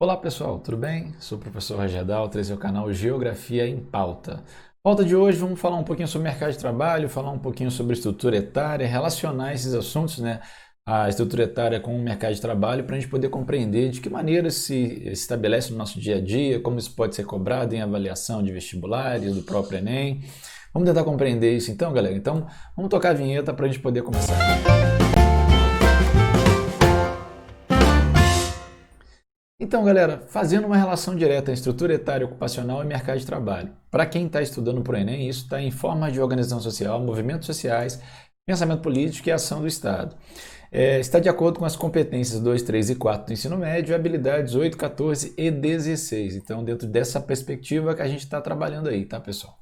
Olá pessoal, tudo bem? Sou o professor Roger Daltro, esse é o canal Geografia em Pauta. Pauta de hoje, vamos falar um pouquinho sobre mercado de trabalho, falar um pouquinho sobre estrutura etária, relacionar esses assuntos, a estrutura etária com o mercado de trabalho, para a gente poder compreender de que maneira se estabelece no nosso dia a dia, como isso pode ser cobrado em avaliação de vestibulares, do próprio Enem. Vamos tentar compreender isso então, galera? Então, vamos tocar a vinheta para a gente poder começar. Então, galera, fazendo uma relação direta entre estrutura etária ocupacional e mercado de trabalho. Para quem está estudando para o Enem, isso está em formas de organização social, movimentos sociais, pensamento político e ação do Estado. Está de acordo com as competências 2, 3 e 4 do ensino médio e habilidades 8, 14 e 16. Então, dentro dessa perspectiva que a gente está trabalhando aí, tá, pessoal?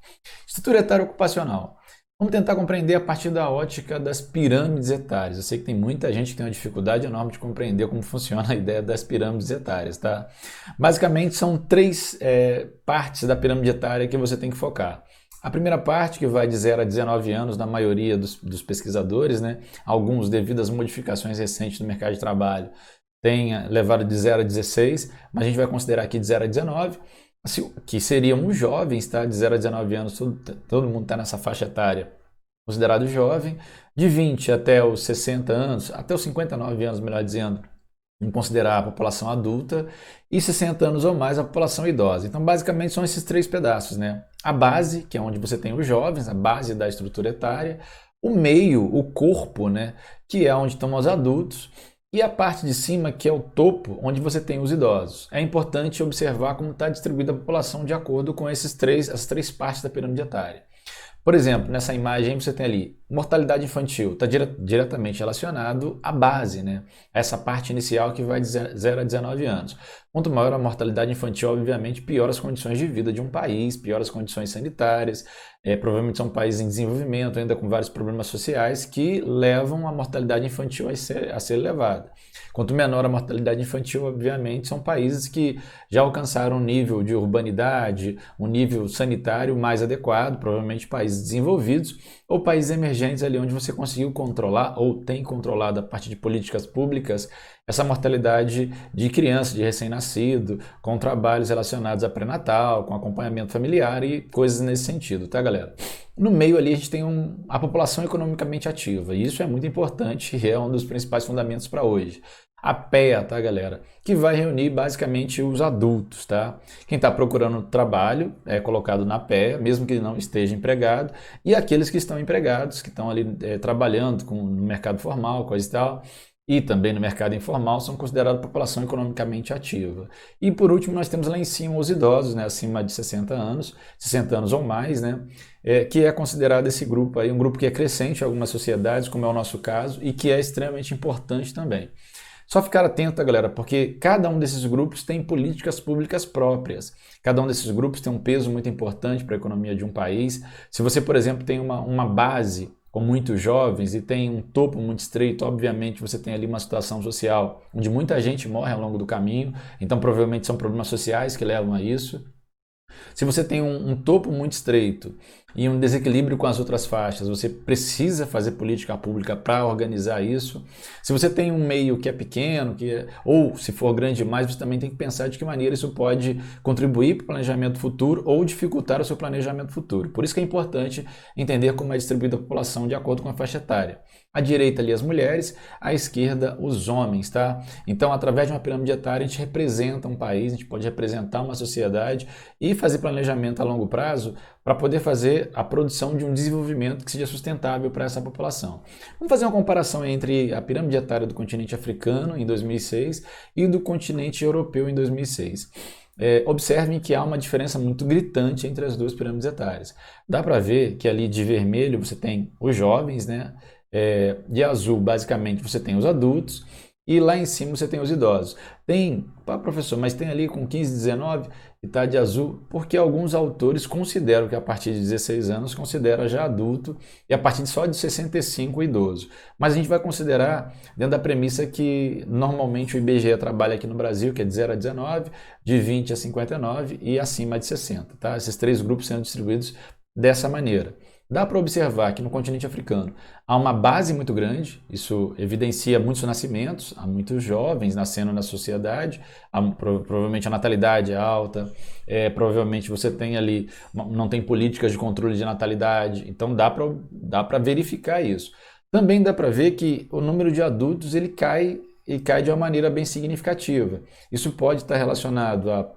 Estrutura etária ocupacional. Vamos tentar compreender a partir da ótica das pirâmides etárias. Eu sei que tem muita gente que tem uma dificuldade enorme de compreender como funciona a ideia das pirâmides etárias, tá? Basicamente, são três partes da pirâmide etária que você tem que focar. A primeira parte, que vai de 0 a 19 anos na maioria dos pesquisadores, né? Alguns, devido às modificações recentes do mercado de trabalho, tem levado de 0 a 16, mas a gente vai considerar aqui de 0 a 19, que seriam os jovens, tá? De 0 a 19 anos, todo mundo está nessa faixa etária considerado jovem. De 20 até os 60 anos, até os 59 anos, melhor dizendo, vamos considerar a população adulta, e 60 anos ou mais a população idosa. Então, basicamente, são esses três pedaços, né? A base, que é onde você tem os jovens, a base da estrutura etária, o meio, o corpo, né? Que é onde estão os adultos, e a parte de cima, que é o topo, onde você tem os idosos. É importante observar como está distribuída a população de acordo com as três partes da pirâmide etária. Por exemplo, nessa imagem você tem ali mortalidade infantil, está diretamente relacionado à base, né? Essa parte inicial que vai de 0 a 19 anos. Quanto maior a mortalidade infantil, obviamente, pior as condições de vida de um país, pior as condições sanitárias. Provavelmente são países em desenvolvimento, ainda com vários problemas sociais, que levam a mortalidade infantil a ser elevada. Quanto menor a mortalidade infantil, obviamente, são países que já alcançaram um nível de urbanidade, um nível sanitário mais adequado, provavelmente países desenvolvidos ou países emergentes ali onde você conseguiu controlar ou tem controlado a partir de políticas públicas essa mortalidade de crianças, de recém-nascido, com trabalhos relacionados a pré-natal, com acompanhamento familiar e coisas nesse sentido, tá, galera? No meio ali a gente tem a população economicamente ativa, e isso é muito importante e é um dos principais fundamentos para hoje. A PEA, tá, galera? Que vai reunir basicamente os adultos, tá? Quem está procurando trabalho é colocado na PEA, mesmo que não esteja empregado, e aqueles que estão empregados, que estão ali trabalhando no mercado formal, coisa e tal, e também no mercado informal, são considerados população economicamente ativa. E por último, nós temos lá em cima os idosos, né, acima de 60 anos ou mais, né, que é considerado esse grupo aí, um grupo que é crescente em algumas sociedades, como é o nosso caso, e que é extremamente importante também. Só ficar atento, galera, porque cada um desses grupos tem políticas públicas próprias. Cada um desses grupos tem um peso muito importante para a economia de um país. Se você, por exemplo, tem uma base com muitos jovens e tem um topo muito estreito, obviamente você tem ali uma situação social onde muita gente morre ao longo do caminho, então provavelmente são problemas sociais que levam a isso. Se você tem um topo muito estreito e um desequilíbrio com as outras faixas, você precisa fazer política pública para organizar isso. Se você tem um meio que é pequeno, ou se for grande demais, você também tem que pensar de que maneira isso pode contribuir para o planejamento futuro ou dificultar o seu planejamento futuro. Por isso que é importante entender como é distribuída a população de acordo com a faixa etária. À direita ali as mulheres, à esquerda os homens, tá? Então, através de uma pirâmide etária, a gente representa um país, a gente pode representar uma sociedade e fazer planejamento a longo prazo para poder fazer a produção de um desenvolvimento que seja sustentável para essa população. Vamos fazer uma comparação entre a pirâmide etária do continente africano em 2006 e do continente europeu em 2006. Observem que há uma diferença muito gritante entre as duas pirâmides etárias. Dá para ver que ali de vermelho você tem os jovens, né? De azul, basicamente, você tem os adultos, e lá em cima você tem os idosos. Professor, mas tem ali com 15, 19 e está de azul, porque alguns autores consideram que a partir de 16 anos considera já adulto e a partir só de 65 idoso. Mas a gente vai considerar dentro da premissa que normalmente o IBGE trabalha aqui no Brasil, que é de 0 a 19, de 20 a 59 e acima de 60. Tá? Esses três grupos sendo distribuídos dessa maneira. dá para observar que no continente africano há uma base muito grande, isso evidencia muitos nascimentos, há muitos jovens nascendo na sociedade, provavelmente a natalidade é alta, provavelmente você tem ali, não tem políticas de controle de natalidade, então dá para verificar isso. Também dá para ver que o número de adultos ele cai e cai de uma maneira bem significativa. Isso pode estar relacionado a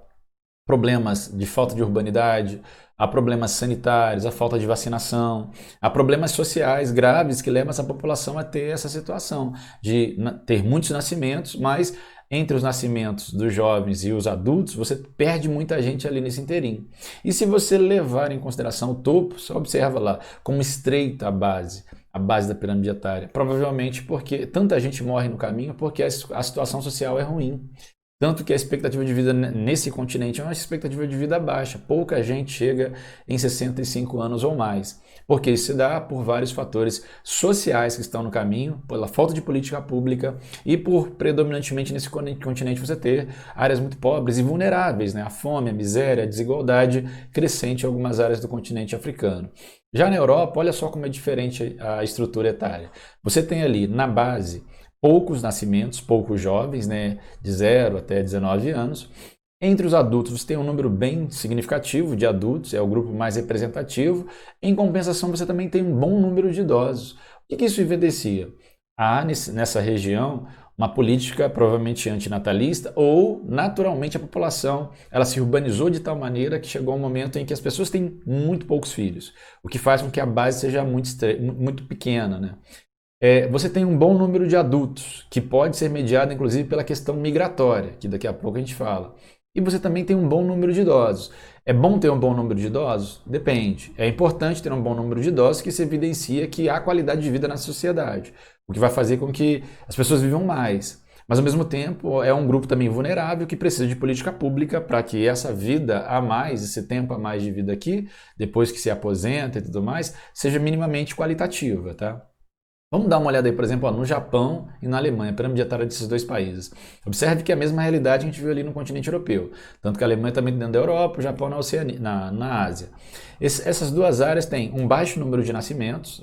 problemas de falta de urbanidade, a problemas sanitários, a falta de vacinação, a problemas sociais graves que levam essa população a ter essa situação de ter muitos nascimentos, mas entre os nascimentos dos jovens e os adultos, você perde muita gente ali nesse inteirinho. E se você levar em consideração o topo, só observa lá como estreita a base da pirâmide etária. Provavelmente porque tanta gente morre no caminho porque a situação social é ruim. Tanto que a expectativa de vida nesse continente é uma expectativa de vida baixa. Pouca gente chega em 65 anos ou mais. Porque isso se dá por vários fatores sociais que estão no caminho, pela falta de política pública e por predominantemente nesse continente você ter áreas muito pobres e vulneráveis, né? A fome, a miséria, a desigualdade crescente em algumas áreas do continente africano. Já na Europa, olha só como é diferente a estrutura etária. Você tem ali na base poucos nascimentos, poucos jovens, né, de 0 até 19 anos. Entre os adultos, você tem um número bem significativo de adultos, é o grupo mais representativo. Em compensação, você também tem um bom número de idosos. O que isso evidencia? Há nessa região uma política provavelmente antinatalista ou, naturalmente, a população ela se urbanizou de tal maneira que chegou um momento em que as pessoas têm muito poucos filhos, o que faz com que a base seja muito pequena, né? Você tem um bom número de adultos, que pode ser mediado inclusive pela questão migratória, que daqui a pouco a gente fala. E você também tem um bom número de idosos. É bom ter um bom número de idosos? Depende. É importante ter um bom número de idosos que se evidencia que há qualidade de vida na sociedade, o que vai fazer com que as pessoas vivam mais. Mas ao mesmo tempo é um grupo também vulnerável que precisa de política pública para que essa vida a mais, esse tempo a mais de vida aqui, depois que se aposenta e tudo mais, seja minimamente qualitativa, tá? Vamos dar uma olhada aí, por exemplo, no Japão e na Alemanha, a pirâmide etária desses dois países. Observe que é a mesma realidade que a gente viu ali no continente europeu. Tanto que a Alemanha também dentro da Europa, o Japão na Oceania, na Ásia. Essas duas áreas têm um baixo número de nascimentos,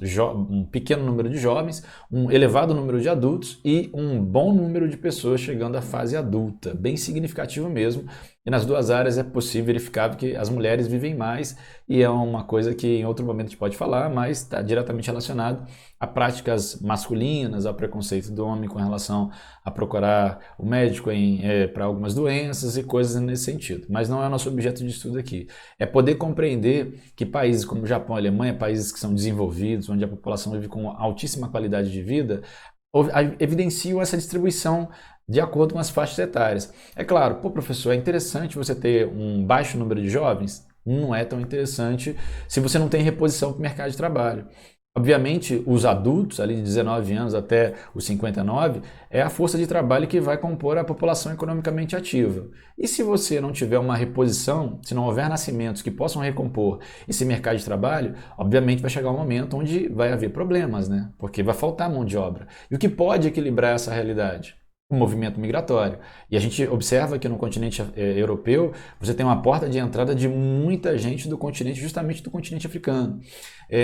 um pequeno número de jovens, um elevado número de adultos e um bom número de pessoas chegando à fase adulta, bem significativo mesmo. E nas duas áreas é possível verificar que as mulheres vivem mais e é uma coisa que em outro momento a gente pode falar, mas está diretamente relacionado a práticas masculinas, ao preconceito do homem com relação a procurar o médico para algumas doenças e coisas nesse sentido. Mas não é o nosso objeto de estudo aqui. É poder compreender que países como o Japão e a Alemanha, países que são desenvolvidos, onde a população vive com altíssima qualidade de vida, evidenciam essa distribuição de acordo com as faixas etárias. É claro, pô, professor, é interessante você ter um baixo número de jovens? Não é tão interessante se você não tem reposição para o mercado de trabalho. Obviamente, os adultos, ali de 19 anos até os 59, é a força de trabalho que vai compor a população economicamente ativa. E se você não tiver uma reposição, se não houver nascimentos que possam recompor esse mercado de trabalho, obviamente vai chegar um momento onde vai haver problemas, né? Porque vai faltar mão de obra. E o que pode equilibrar essa realidade? O movimento migratório. E a gente observa que no continente europeu você tem uma porta de entrada de muita gente do continente, justamente do continente africano.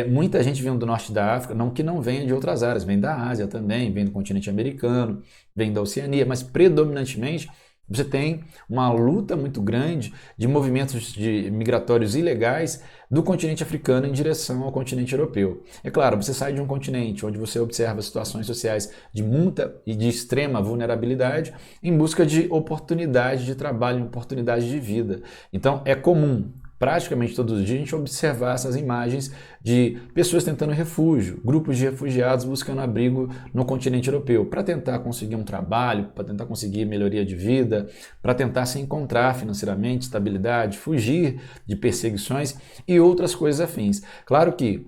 Muita gente vem do norte da África, não que não venha de outras áreas, vem da Ásia também, vem do continente americano, vem da Oceania, mas predominantemente você tem uma luta muito grande de movimentos migratórios ilegais do continente africano em direção ao continente europeu. É claro, você sai de um continente onde você observa situações sociais de muita e de extrema vulnerabilidade em busca de oportunidade de trabalho, oportunidade de vida. Então é comum, praticamente todos os dias, a gente observar essas imagens de pessoas tentando refúgio, grupos de refugiados buscando abrigo no continente europeu, para tentar conseguir um trabalho, para tentar conseguir melhoria de vida, para tentar se encontrar financeiramente, estabilidade, fugir de perseguições e outras coisas afins. Claro que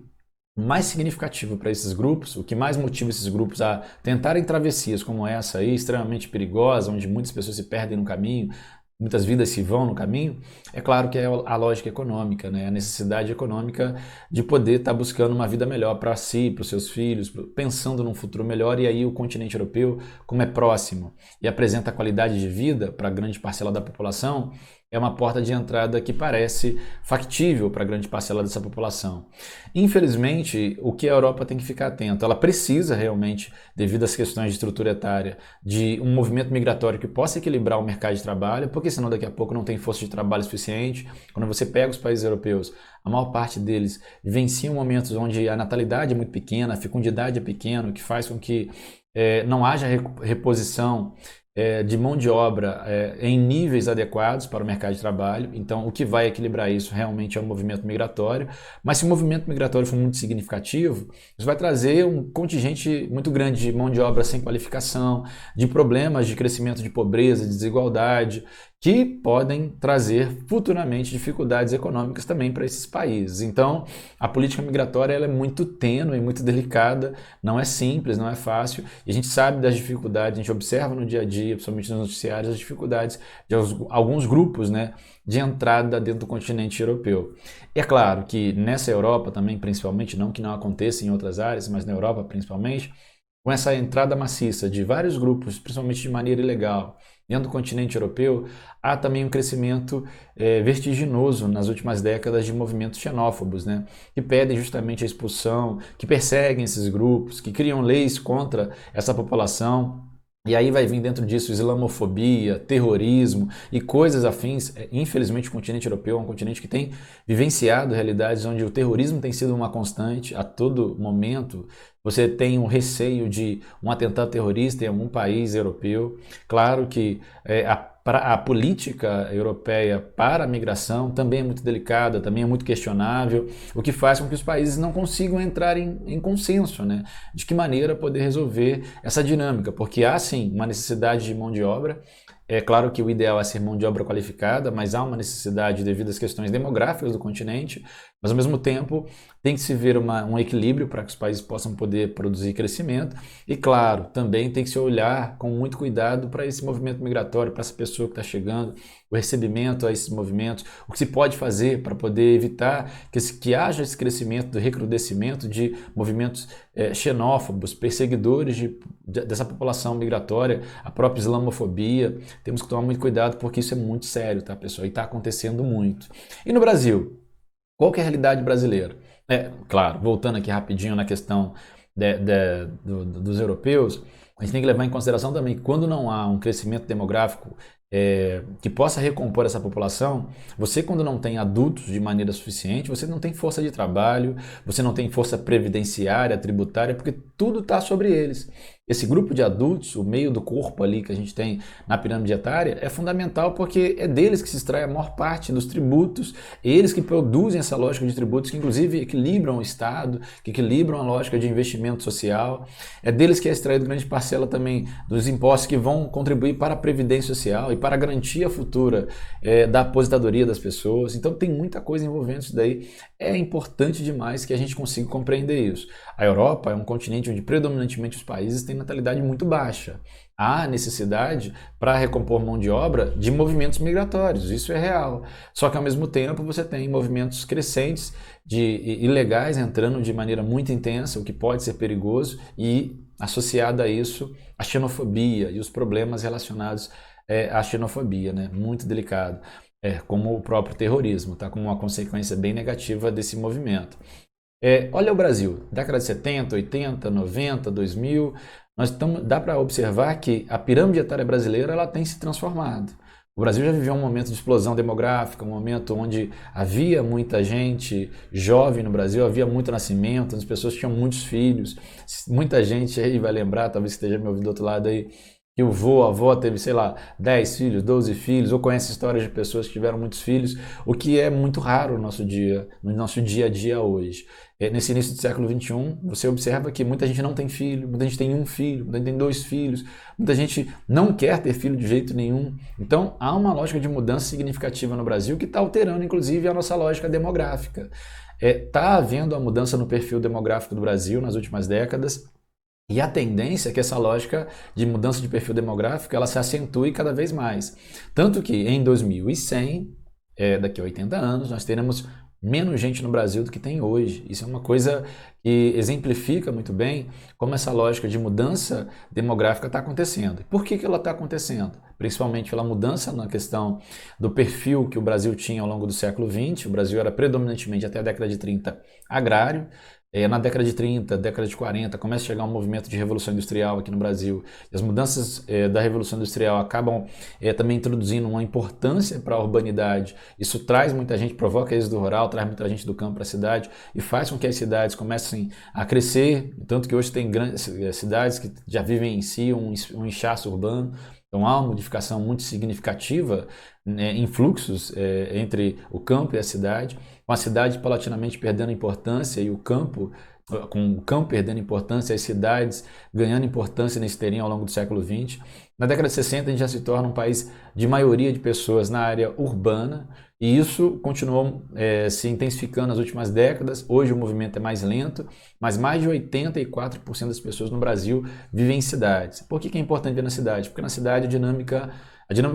o mais significativo para esses grupos, o que mais motiva esses grupos a tentarem travessias como essa aí, extremamente perigosa, onde muitas pessoas se perdem no caminho, muitas vidas se vão no caminho, é claro que é a lógica econômica, né? A necessidade econômica de poder estar buscando uma vida melhor para si, para os seus filhos, pensando num futuro melhor. E aí o continente europeu, como é próximo e apresenta qualidade de vida para grande parcela da população, é uma porta de entrada que parece factível para grande parcela dessa população. Infelizmente, o que a Europa tem que ficar atento, ela precisa realmente, devido às questões de estrutura etária, de um movimento migratório que possa equilibrar o mercado de trabalho, porque senão daqui a pouco não tem força de trabalho suficiente. Quando você pega os países europeus, a maior parte deles vivenciam momentos onde a natalidade é muito pequena, a fecundidade é pequena, o que faz com que não haja reposição de mão de obra em níveis adequados para o mercado de trabalho. Então, o que vai equilibrar isso realmente é o movimento migratório. Mas se o movimento migratório for muito significativo, isso vai trazer um contingente muito grande de mão de obra sem qualificação, de problemas de crescimento de pobreza, de desigualdade, que podem trazer futuramente dificuldades econômicas também para esses países. Então, a política migratória ela é muito tênue, muito delicada, não é simples, não é fácil, e a gente sabe das dificuldades, a gente observa no dia a dia, principalmente nos noticiários, as dificuldades de alguns grupos, né, de entrada dentro do continente europeu. É claro que nessa Europa também, principalmente, não que não aconteça em outras áreas, mas na Europa principalmente, com essa entrada maciça de vários grupos, principalmente de maneira ilegal, dentro do continente europeu, há também um crescimento vertiginoso nas últimas décadas de movimentos xenófobos, né? Que pedem justamente a expulsão, que perseguem esses grupos, que criam leis contra essa população. E aí vai vir dentro disso islamofobia, terrorismo e coisas afins. Infelizmente o continente europeu é um continente que tem vivenciado realidades onde o terrorismo tem sido uma constante a todo momento. Você tem um receio de um atentado terrorista em algum país europeu. Claro que a política europeia para a migração também é muito delicada, também é muito questionável, o que faz com que os países não consigam entrar em consenso, né? De que maneira poder resolver essa dinâmica, porque há sim uma necessidade de mão de obra. É claro que o ideal é ser mão de obra qualificada, mas há uma necessidade devido às questões demográficas do continente, mas ao mesmo tempo tem que se ver um equilíbrio para que os países possam poder produzir crescimento e, claro, também tem que se olhar com muito cuidado para esse movimento migratório, para essa pessoa que está chegando, o recebimento a esses movimentos, o que se pode fazer para poder evitar que haja esse crescimento, do recrudescimento de movimentos xenófobos, perseguidores dessa população migratória, a própria islamofobia. Temos que tomar muito cuidado porque isso é muito sério, tá, pessoal? E está acontecendo muito. E no Brasil? Qual que é a realidade brasileira? Claro, voltando aqui rapidinho na questão dos europeus, a gente tem que levar em consideração também que quando não há um crescimento demográfico que possa recompor essa população, você quando não tem adultos de maneira suficiente, você não tem força de trabalho, você não tem força previdenciária, tributária, porque tudo está sobre eles. Esse grupo de adultos, o meio do corpo ali que a gente tem na pirâmide etária, é fundamental porque é deles que se extrai a maior parte dos tributos, eles que produzem essa lógica de tributos que inclusive equilibram o Estado, que equilibram a lógica de investimento social, é deles que é extraído grande parcela também dos impostos que vão contribuir para a previdência social e para a garantia futura da aposentadoria das pessoas. Então tem muita coisa envolvendo isso daí. É importante demais que a gente consiga compreender isso. A Europa é um continente onde predominantemente os países têm natalidade muito baixa. Há necessidade para recompor mão de obra de movimentos migratórios, isso é real. Só que ao mesmo tempo você tem movimentos crescentes de ilegais entrando de maneira muito intensa, o que pode ser perigoso, e associado a isso a xenofobia e os problemas relacionados à xenofobia, né? Muito delicado. Como o próprio terrorismo, tá? Como uma consequência bem negativa desse movimento. Olha o Brasil, década de 70, 80, 90, 2000, dá para observar que a pirâmide etária brasileira ela tem se transformado. O Brasil já viveu um momento de explosão demográfica, um momento onde havia muita gente jovem no Brasil, havia muito nascimento, as pessoas tinham muitos filhos, muita gente aí vai lembrar, talvez esteja me ouvindo do outro lado aí, que o vô, a avó teve, sei lá, 10 filhos, 12 filhos, ou conhece histórias de pessoas que tiveram muitos filhos, o que é muito raro no nosso dia a dia hoje. Nesse início do século XXI, você observa que muita gente não tem filho, muita gente tem um filho, muita gente tem 2 filhos, muita gente não quer ter filho de jeito nenhum. Então, há uma lógica de mudança significativa no Brasil que está alterando, inclusive, a nossa lógica demográfica. Está havendo a mudança no perfil demográfico do Brasil nas últimas décadas, e a tendência é que essa lógica de mudança de perfil demográfico ela se acentue cada vez mais. Tanto que em 2100, daqui a 80 anos, nós teremos menos gente no Brasil do que tem hoje. Isso é uma coisa que exemplifica muito bem como essa lógica de mudança demográfica está acontecendo. Por que ela está acontecendo? Principalmente pela mudança na questão do perfil que o Brasil tinha ao longo do século XX. O Brasil era predominantemente, até a década de 30, agrário. Na década de 30, década de 40, começa a chegar um movimento de revolução industrial aqui no Brasil. E as mudanças da revolução industrial acabam também introduzindo uma importância para a urbanidade. Isso traz muita gente, provoca êxodo rural, traz muita gente do campo para a cidade e faz com que as cidades comecem a crescer. Tanto que hoje tem grandes cidades que já vivem em si um inchaço urbano. Então há uma modificação muito significativa, né, em fluxos entre o campo e a cidade, com a cidade paulatinamente perdendo importância e com o campo perdendo importância, as cidades ganhando importância nesse terreno ao longo do século XX. Na década de 60 a gente já se torna um país de maioria de pessoas na área urbana e isso continuou se intensificando nas últimas décadas. Hoje o movimento é mais lento, mas mais de 84% das pessoas no Brasil vivem em cidades. Por que é importante viver na cidade? Porque na cidade a dinâmica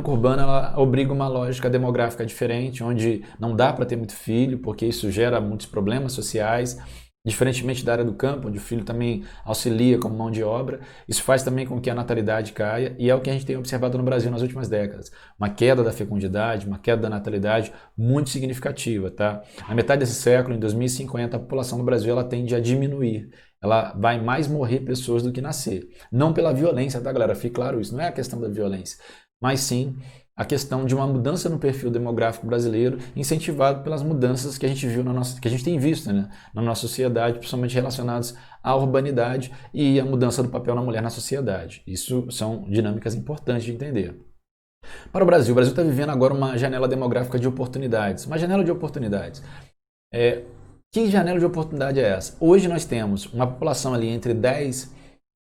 urbana ela obriga uma lógica demográfica diferente, onde não dá para ter muito filho, porque isso gera muitos problemas sociais, diferentemente da área do campo, onde o filho também auxilia como mão de obra. Isso faz também com que a natalidade caia, e é o que a gente tem observado no Brasil nas últimas décadas. Uma queda da fecundidade, uma queda da natalidade muito significativa. Tá? Na metade desse século, em 2050, a população do Brasil ela tende a diminuir. Ela vai mais morrer pessoas do que nascer. Não pela violência, tá, galera? Fique claro isso, não é a questão da violência, mas sim a questão de uma mudança no perfil demográfico brasileiro, incentivado pelas mudanças que a gente viu que a gente tem visto, né, na nossa sociedade, principalmente relacionadas à urbanidade e à mudança do papel da mulher na sociedade. Isso são dinâmicas importantes de entender. Para o Brasil está vivendo agora uma janela demográfica de oportunidades. Uma janela de oportunidades. Que janela de oportunidade é essa? Hoje nós temos uma população ali entre 10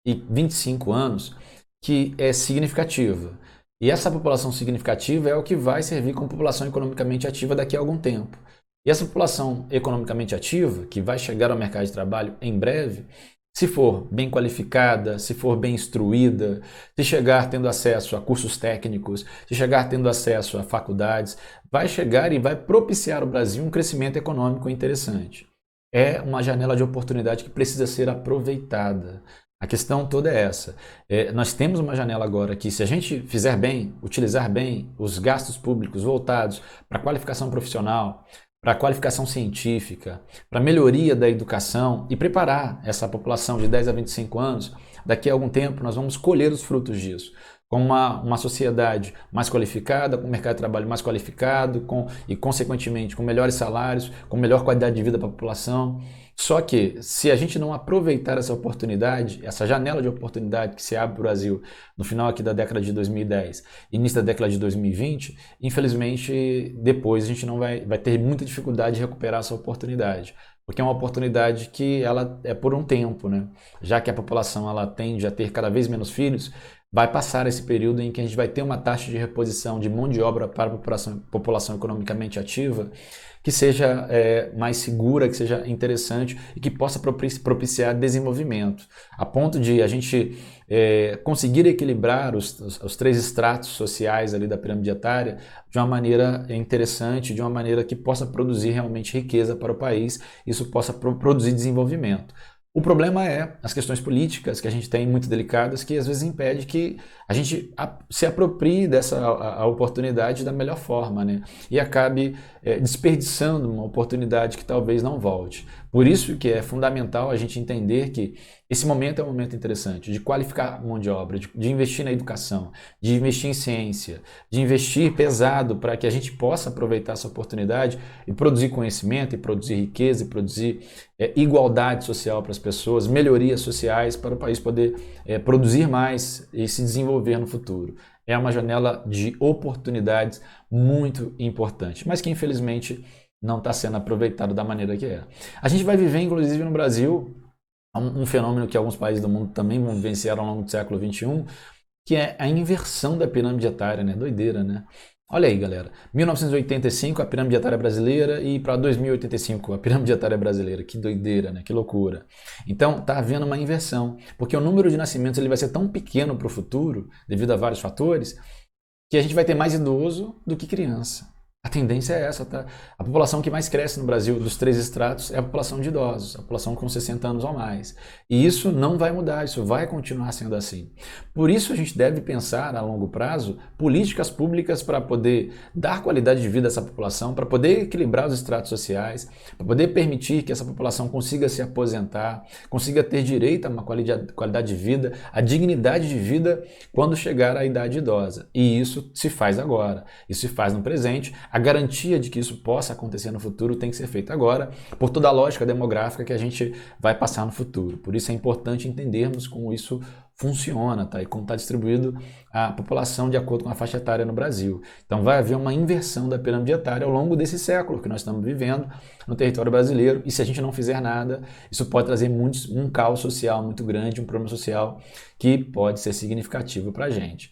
e 25 anos que é significativa. E essa população significativa é o que vai servir como população economicamente ativa daqui a algum tempo. E essa população economicamente ativa, que vai chegar ao mercado de trabalho em breve, se for bem qualificada, se for bem instruída, se chegar tendo acesso a cursos técnicos, se chegar tendo acesso a faculdades, vai chegar e vai propiciar ao Brasil um crescimento econômico interessante. É uma janela de oportunidade que precisa ser aproveitada. A questão toda é essa. Nós temos uma janela agora que, se a gente fizer bem, utilizar bem os gastos públicos voltados para a qualificação profissional, para a qualificação científica, para a melhoria da educação e preparar essa população de 10 a 25 anos, daqui a algum tempo nós vamos colher os frutos disso. Com uma sociedade mais qualificada, com um mercado de trabalho mais qualificado e, consequentemente, com melhores salários, com melhor qualidade de vida para a população. Só que, se a gente não aproveitar essa oportunidade, essa janela de oportunidade que se abre para o Brasil no final aqui da década de 2010, início da década de 2020, infelizmente, depois a gente não vai ter muita dificuldade de recuperar essa oportunidade. Porque é uma oportunidade que ela é por um tempo, né? Já que a população ela tende a ter cada vez menos filhos, vai passar esse período em que a gente vai ter uma taxa de reposição de mão de obra para a população economicamente ativa que seja mais segura, que seja interessante e que possa propiciar desenvolvimento, a ponto de a gente conseguir equilibrar os três estratos sociais ali da pirâmide etária de uma maneira interessante, de uma maneira que possa produzir realmente riqueza para o país, isso possa produzir desenvolvimento. O problema é as questões políticas que a gente tem muito delicadas, que às vezes impede que a gente se aproprie dessa oportunidade da melhor forma, né? E acabe desperdiçando uma oportunidade que talvez não volte. Por isso que é fundamental a gente entender que esse momento é um momento interessante de qualificar a mão de obra, de investir na educação, de investir em ciência, de investir pesado para que a gente possa aproveitar essa oportunidade e produzir conhecimento, e produzir riqueza, e produzir igualdade social para as pessoas, melhorias sociais para o país poder produzir mais e se desenvolver no futuro. É uma janela de oportunidades muito importante, mas que infelizmente não está sendo aproveitado da maneira que é. A gente vai viver, inclusive no Brasil, um fenômeno que alguns países do mundo também vivenciaram ao longo do século XXI, que é a inversão da pirâmide etária, né? Doideira, né? Olha aí, galera, 1985 a pirâmide etária brasileira e para 2085 a pirâmide etária brasileira. Que doideira, né? Que loucura. Então, está havendo uma inversão, porque o número de nascimentos ele vai ser tão pequeno para o futuro, devido a vários fatores, que a gente vai ter mais idoso do que criança. A tendência é essa, tá? A população que mais cresce no Brasil, dos três estratos, é a população de idosos, a população com 60 anos ou mais. E isso não vai mudar, isso vai continuar sendo assim. Por isso a gente deve pensar a longo prazo políticas públicas para poder dar qualidade de vida a essa população, para poder equilibrar os estratos sociais, para poder permitir que essa população consiga se aposentar, consiga ter direito a uma qualidade de vida, a dignidade de vida quando chegar à idade idosa. E isso se faz agora, isso se faz no presente. A garantia de que isso possa acontecer no futuro tem que ser feita agora, por toda a lógica demográfica que a gente vai passar no futuro. Por isso é importante entendermos como isso funciona, tá? E como está distribuído a população de acordo com a faixa etária no Brasil. Então vai haver uma inversão da pirâmide etária ao longo desse século que nós estamos vivendo no território brasileiro, e se a gente não fizer nada, isso pode trazer um caos social muito grande, um problema social que pode ser significativo para a gente.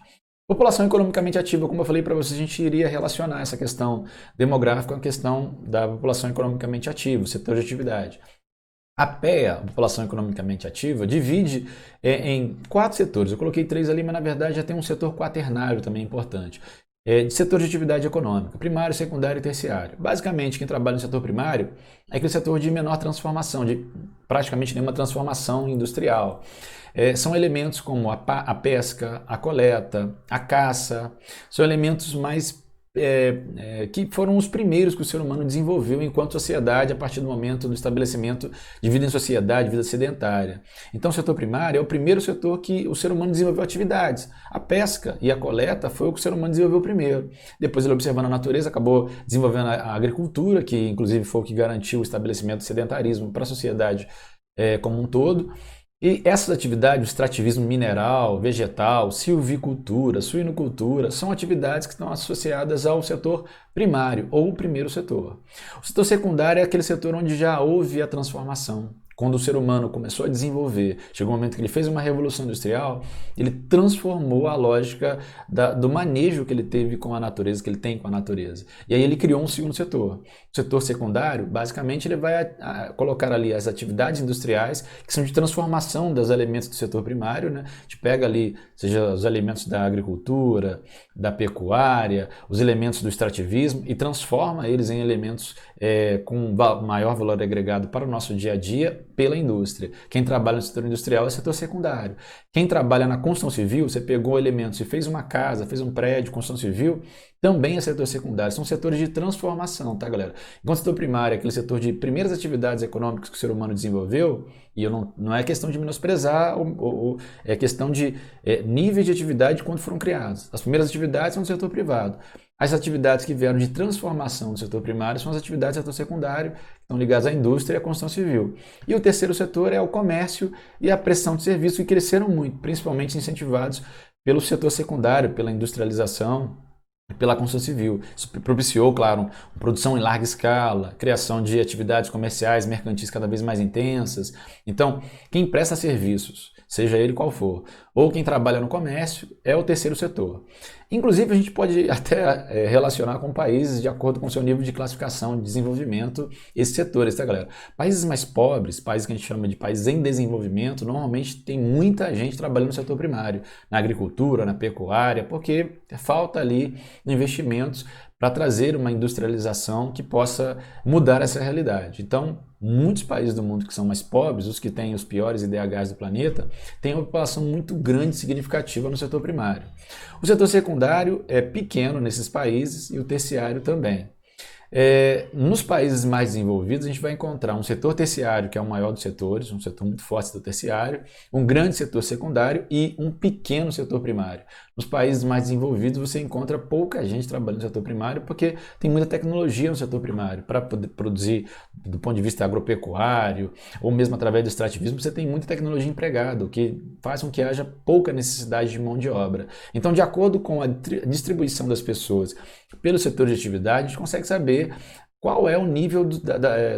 População economicamente ativa, como eu falei para vocês, a gente iria relacionar essa questão demográfica com a questão da população economicamente ativa, o setor de atividade. A PEA, a população economicamente ativa, divide em 4 setores. Eu coloquei 3 ali, mas na verdade já tem um setor quaternário também importante. De setor de atividade econômica, primário, secundário e terciário. Basicamente, quem trabalha no setor primário é aquele setor de menor transformação, de praticamente nenhuma transformação industrial. São elementos como a pesca, a coleta, a caça, são elementos mais que foram os primeiros que o ser humano desenvolveu enquanto sociedade a partir do momento do estabelecimento de vida em sociedade, vida sedentária. Então o setor primário é o primeiro setor que o ser humano desenvolveu atividades. A pesca e a coleta foi o que o ser humano desenvolveu primeiro. Depois ele, observando a natureza, acabou desenvolvendo a agricultura, que inclusive foi o que garantiu o estabelecimento do sedentarismo para a sociedade como um todo. E essas atividades, o extrativismo mineral, vegetal, silvicultura, suinocultura, são atividades que estão associadas ao setor primário ou o primeiro setor. O setor secundário é aquele setor onde já houve a transformação. Quando o ser humano começou a desenvolver, chegou um momento que ele fez uma revolução industrial, ele transformou a lógica do manejo que ele teve com a natureza, que ele tem com a natureza. E aí ele criou um segundo setor. O setor secundário, basicamente, ele vai colocar ali as atividades industriais, que são de transformação dos elementos do setor primário, né? A gente pega ali, seja os elementos da agricultura, da pecuária, os elementos do extrativismo e transforma eles em elementos com maior valor agregado para o nosso dia a dia pela indústria. Quem trabalha no setor industrial é o setor secundário. Quem trabalha na construção civil, você pegou elementos e fez uma casa, fez um prédio, construção civil, também é setor secundário. São setores de transformação, tá, galera? Enquanto o setor primário é aquele setor de primeiras atividades econômicas que o ser humano desenvolveu, e não é questão de menosprezar, é questão de níveis de atividade quando foram criados. As primeiras atividades são do setor privado. As atividades que vieram de transformação do setor primário são as atividades do setor secundário, que estão ligadas à indústria e à construção civil. E o terceiro setor é o comércio e a prestação de serviços, que cresceram muito, principalmente incentivados pelo setor secundário, pela industrialização, pela construção civil. Isso propiciou, claro, uma produção em larga escala, criação de atividades comerciais, mercantis cada vez mais intensas. Então, quem presta serviços, seja ele qual for, ou quem trabalha no comércio, é o terceiro setor. Inclusive, a gente pode até relacionar com países de acordo com o seu nível de classificação de desenvolvimento, esses setores, tá, galera? Países mais pobres, países que a gente chama de países em desenvolvimento, normalmente tem muita gente trabalhando no setor primário, na agricultura, na pecuária, porque falta ali investimentos para trazer uma industrialização que possa mudar essa realidade. Então, muitos países do mundo que são mais pobres, os que têm os piores IDHs do planeta, têm uma população muito grande e significativa no setor primário. O setor secundário é pequeno nesses países e o terciário também. Nos países mais desenvolvidos, a gente vai encontrar um setor terciário, que é o maior dos setores, um setor muito forte do terciário, um grande setor secundário e um pequeno setor primário. Nos países mais desenvolvidos, você encontra pouca gente trabalhando no setor primário, porque tem muita tecnologia no setor primário. Para poder produzir, do ponto de vista agropecuário, ou mesmo através do extrativismo, você tem muita tecnologia empregada, o que faz com que haja pouca necessidade de mão de obra. Então, de acordo com a distribuição das pessoas pelo setor de atividade, a gente consegue saber qual é o nível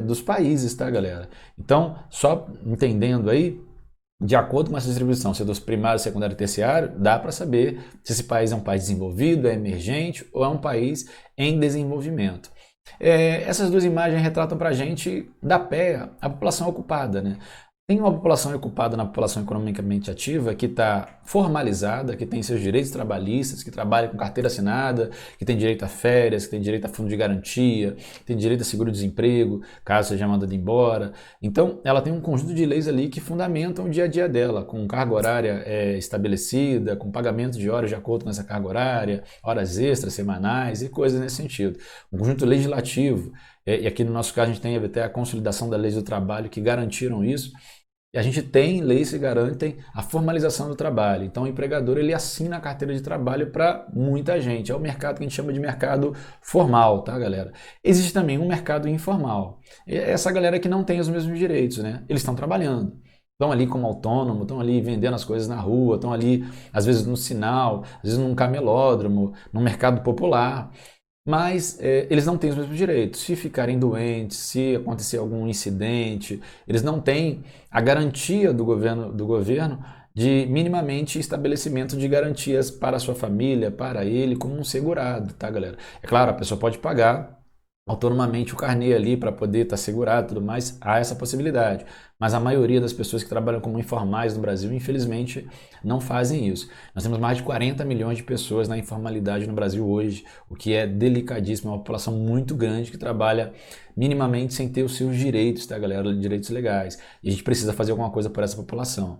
dos países, tá, galera? Então, só entendendo aí, de acordo com essa distribuição, setor primário, secundário e terciário, dá para saber se esse país é um país desenvolvido, é emergente ou é um país em desenvolvimento. Essas duas imagens retratam para a gente da PEA, a população ocupada, né? Tem uma população ocupada na população economicamente ativa que está formalizada, que tem seus direitos trabalhistas, que trabalha com carteira assinada, que tem direito a férias, que tem direito a fundo de garantia, que tem direito a seguro-desemprego, caso seja mandada embora. Então, ela tem um conjunto de leis ali que fundamentam o dia a dia dela, com carga horária estabelecida, com pagamento de horas de acordo com essa carga horária, horas extras, semanais e coisas nesse sentido. Um conjunto legislativo, e aqui no nosso caso a gente tem até a consolidação das leis do trabalho que garantiram isso. E a gente tem leis que garantem a formalização do trabalho. Então o empregador ele assina a carteira de trabalho para muita gente. É o mercado que a gente chama de mercado formal, tá, galera? Existe também um mercado informal. Essa galera que não tem os mesmos direitos, né? Eles estão trabalhando. Estão ali como autônomo, estão ali vendendo as coisas na rua, estão ali às vezes no sinal, às vezes num camelódromo, no mercado popular. Mas eles não têm os mesmos direitos. Se ficarem doentes, se acontecer algum incidente, eles não têm a garantia do governo de minimamente estabelecimento de garantias para a sua família, para ele, como um segurado, tá, galera? É claro, a pessoa pode pagar autonomamente o carnê ali para poder estar segurado e tudo mais, há essa possibilidade. Mas a maioria das pessoas que trabalham como informais no Brasil, infelizmente, não fazem isso. Nós temos mais de 40 milhões de pessoas na informalidade no Brasil hoje, o que é delicadíssimo, é uma população muito grande que trabalha minimamente sem ter os seus direitos, tá, galera? Direitos legais. E a gente precisa fazer alguma coisa por essa população.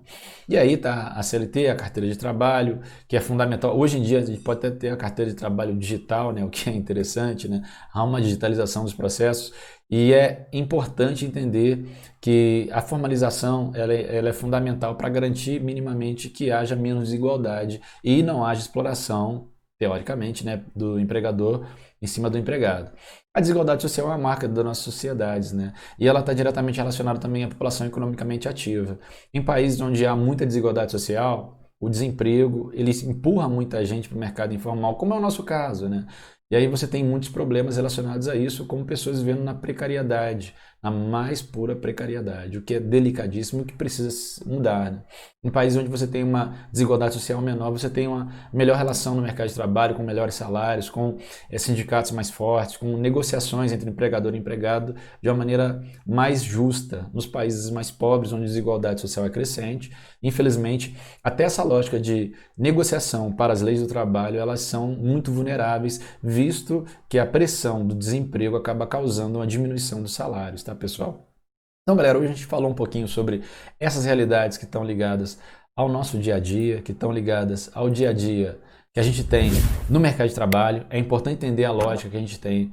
E aí tá a CLT, a carteira de trabalho, que é fundamental. Hoje em dia a gente pode até ter a carteira de trabalho digital, né, o que é interessante, né? Há uma digitalização dos processos e é importante entender que a formalização ela é fundamental para garantir minimamente que haja menos desigualdade e não haja exploração, teoricamente, né, do empregador em cima do empregado. A desigualdade social é uma marca das nossas sociedades, né? E ela está diretamente relacionada também à população economicamente ativa. Em países onde há muita desigualdade social, o desemprego ele empurra muita gente para o mercado informal, como é o nosso caso, né? E aí você tem muitos problemas relacionados a isso, como pessoas vivendo na precariedade, na mais pura precariedade, o que é delicadíssimo e que precisa mudar, né? Em países onde você tem uma desigualdade social menor, você tem uma melhor relação no mercado de trabalho, com melhores salários, com sindicatos mais fortes, com negociações entre empregador e empregado de uma maneira mais justa. Nos países mais pobres, onde a desigualdade social é crescente, infelizmente, até essa lógica de negociação para as leis do trabalho, elas são muito vulneráveis, visto que a pressão do desemprego acaba causando uma diminuição dos salários, tá, pessoal? Então, galera, hoje a gente falou um pouquinho sobre essas realidades que estão ligadas ao nosso dia a dia, que estão ligadas ao dia a dia que a gente tem no mercado de trabalho. É importante entender a lógica que a gente tem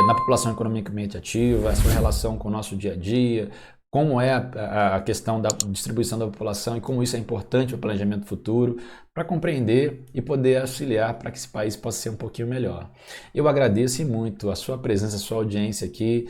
na população economicamente ativa, a sua relação com o nosso dia a dia, como é a questão da distribuição da população e como isso é importante para o planejamento futuro, para compreender e poder auxiliar para que esse país possa ser um pouquinho melhor. Eu agradeço muito a sua presença, a sua audiência aqui.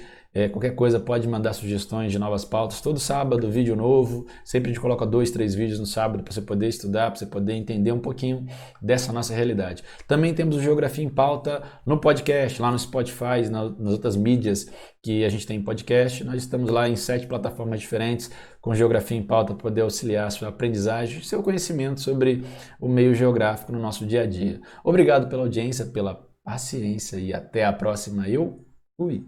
Qualquer coisa pode mandar sugestões de novas pautas. Todo sábado, vídeo novo. Sempre a gente coloca 2, 3 vídeos no sábado para você poder estudar, para você poder entender um pouquinho dessa nossa realidade. Também temos o Geografia em Pauta no podcast, lá no Spotify, nas outras mídias que a gente tem em podcast. Nós estamos lá em 7 plataformas diferentes com Geografia em Pauta para poder auxiliar a sua aprendizagem e seu conhecimento sobre o meio geográfico no nosso dia a dia. Obrigado pela audiência, pela paciência e até a próxima. Eu fui!